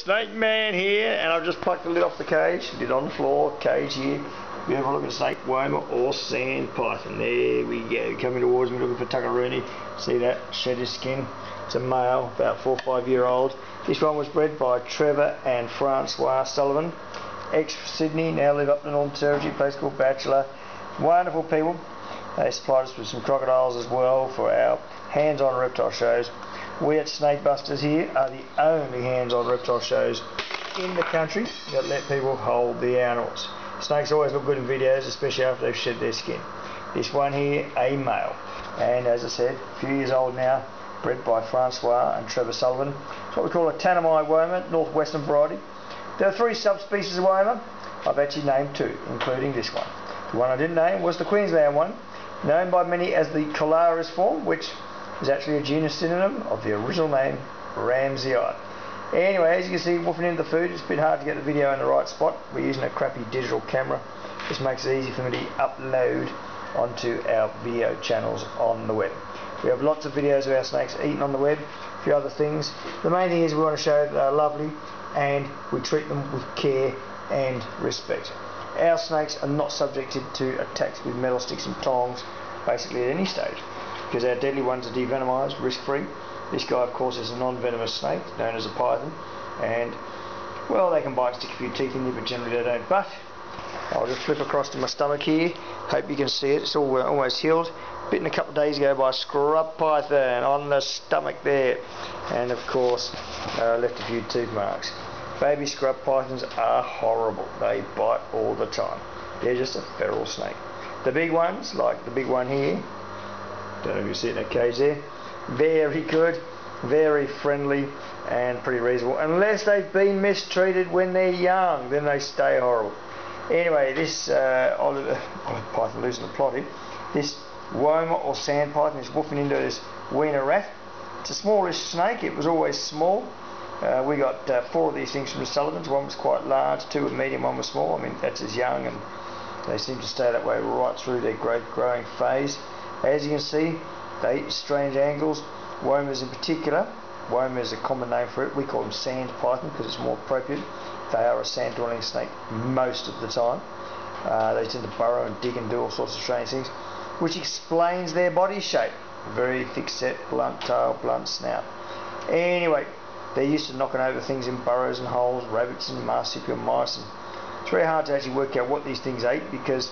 Snake man here, and I've just plucked the lid off the cage, lid on the floor, cage here. Beautiful looking snake, Woma or sand python. There we go, coming towards me looking for tuckeroony. See that, shed his skin. It's a male, about 4 or 5 year old. This one was bred by Trevor and Francois Sullivan, ex-Sydney, now live up in the Northern Territory, a place called Bachelor. Wonderful people. They supplied us with some crocodiles as well for our hands-on reptile shows. We at Snake Busters here are the only hands-on reptile shows in the country that let people hold the animals. Snakes always look good in videos, especially after they've shed their skin. This one here, a male, and as I said, a few years old now, bred by Francois and Trevor Sullivan. It's what we call a Tanami Woma, northwestern variety. There are 3 subspecies of Woma. I've actually named 2, including this one. The one I didn't name was the Queensland one, known by many as the Colaris form, which is actually a genus synonym of the original name, Ramsey-eye. Anyway, as you can see, woofing into the food, it's a bit hard to get the video in the right spot. We're using a crappy digital camera. This makes it easy for me to upload onto our video channels on the web. We have lots of videos of our snakes eating on the web, a few other things. The main thing is we want to show that they're lovely and we treat them with care and respect. Our snakes are not subjected to attacks with metal sticks and tongs, basically at any stage, because our deadly ones are devenomized, risk-free. This guy, of course, is a non-venomous snake, known as a python, and, well, they can bite, stick a few teeth in you, but generally they don't. But I'll just flip across to my stomach here. Hope you can see it. It's all almost healed. Bitten a couple of days ago by a scrub python on the stomach there, and of course left a few tooth marks. Baby scrub pythons are horrible. They bite all the time. They're just a feral snake. The big ones, like the big one here, don't know if you see it in that cage there, very good, very friendly and pretty reasonable, unless they've been mistreated when they're young, then they stay horrible. Anyway, this Oliver python losing the plot here, this Woma or sand python is woofing into this wiener rat. It's a smallish snake. It was always small. We got 4 of these things from the Sullivans. One was quite large, 2 were medium, 1 was small. I mean, that's as young, and they seem to stay that way right through their growing phase. As you can see, they eat at strange angles. Womas in particular, Woma is a common name for it. We call them sand python because it's more appropriate. They are a sand dwelling snake most of the time. They tend to burrow and dig and do all sorts of strange things, which explains their body shape. Very thick set, blunt tail, blunt snout. Anyway, they're used to knocking over things in burrows and holes, rabbits and marsupial mice. And it's very hard to actually work out what these things ate because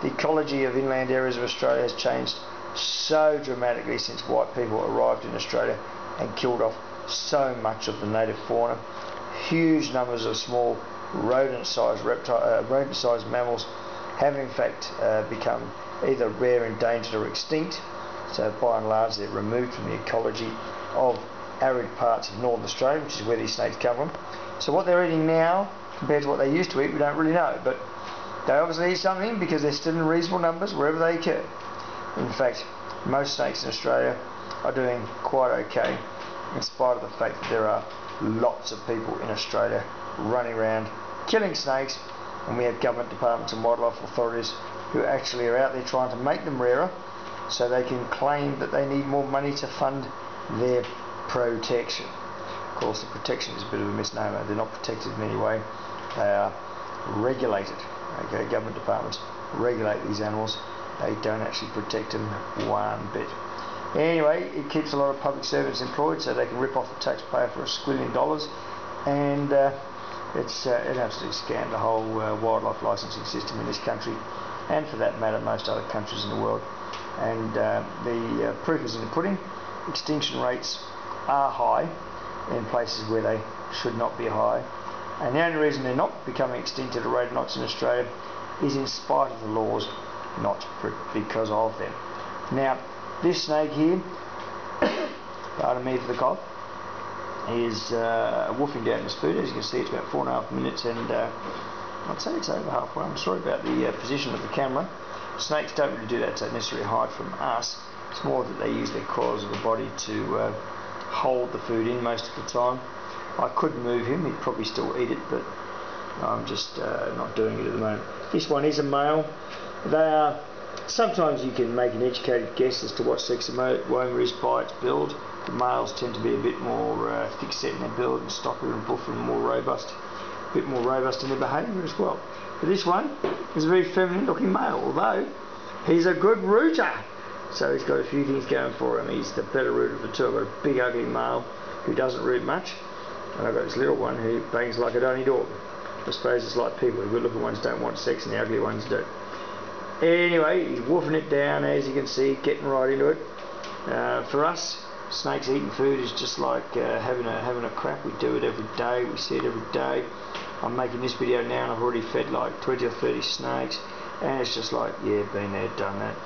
the ecology of inland areas of Australia has changed so dramatically since white people arrived in Australia and killed off so much of the native fauna. Huge numbers of small rodent-sized mammals have in fact become either rare, endangered or extinct. So by and large they're removed from the ecology of arid parts of northern Australia, which is where these snakes come from. So what they're eating now compared to what they used to eat, we don't really know, but they obviously eat something because they're still in reasonable numbers wherever they occur. In fact, most snakes in Australia are doing quite okay, in spite of the fact that there are lots of people in Australia running around killing snakes, and we have government departments and wildlife authorities who actually are out there trying to make them rarer so they can claim that they need more money to fund their protection. Of course, the protection is a bit of a misnomer. They're not protected in any way. They are regulated. Okay, government departments regulate these animals. They don't actually protect them one bit. Anyway, it keeps a lot of public servants employed so they can rip off the taxpayer for $1 squillion, and it's an absolute scam, the whole wildlife licensing system in this country, and for that matter most other countries in the world. And the proof is in the pudding. Extinction rates are high in places where they should not be high, and the only reason they're not becoming extinct at a rate of knots in Australia is in spite of the laws, not because of them. Now, this snake here, pardon me for the cough, is woofing down his food. As you can see, it's about 4.5 minutes, and I'd say it's over halfway. I'm sorry about the position of the camera. Snakes don't really do that to necessarily hide from us. It's more that they use their coils of the body to hold the food in most of the time. I could move him, he'd probably still eat it, but I'm just not doing it at the moment. This one is a male. They are, sometimes you can make an educated guess as to what sex a Woma is by its build. The males tend to be a bit more thick-set in their build and stockier and buffer and more robust. A bit more robust in their behaviour as well. But this one is a very feminine looking male, although he's a good rooter. So he's got a few things going for him. He's the better rooter of the two. I've got a big ugly male who doesn't root much, and I've got this little one who bangs like a donny dog. I suppose it's like people. The good looking ones don't want sex and the ugly ones do. Anyway, he's woofing it down, as you can see, getting right into it. For us, snakes eating food is just like having a crap. We do it every day. We see it every day. I'm making this video now and I've already fed like 20 or 30 snakes, and it's just like, yeah, been there, done that.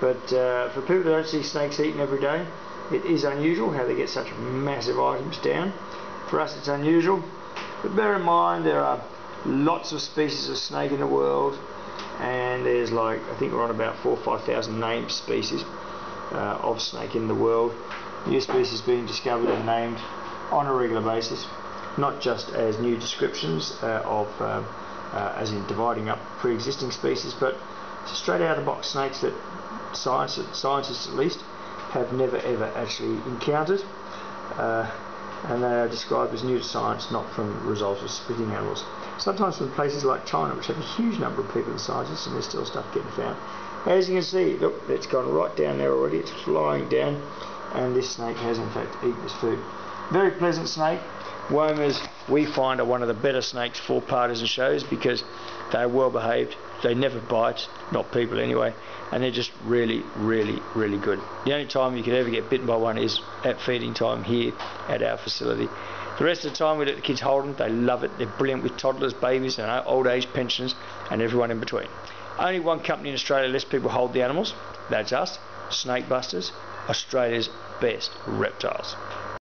But for people who don't see snakes eating every day, it is unusual how they get such massive items down. For us it's unusual, but bear in mind there are lots of species of snake in the world, and there's like, I think we're on about 4,000 or 5,000 named species of snake in the world. New species being discovered and named on a regular basis, not just as new descriptions as in dividing up pre-existing species, but straight out of the box snakes that scientists at least have never ever actually encountered, and they are described as new to science, not from the results of splitting animals. Sometimes from places like China, which have a huge number of people and scientists, and there's still stuff getting found. As you can see, look, it's gone right down there already. It's flying down, and this snake has in fact eaten this food. Very pleasant snake. Womas, we find, are one of the better snakes for parties and shows because they're well behaved. They never bite, not people anyway, and they're just really, really, really good. The only time you could ever get bitten by one is at feeding time here at our facility. The rest of the time we let the kids hold them. They love it. They're brilliant with toddlers, babies, and old age pensioners, and everyone in between. Only one company in Australia lets people hold the animals. That's us, Snake Busters, Australia's best reptiles.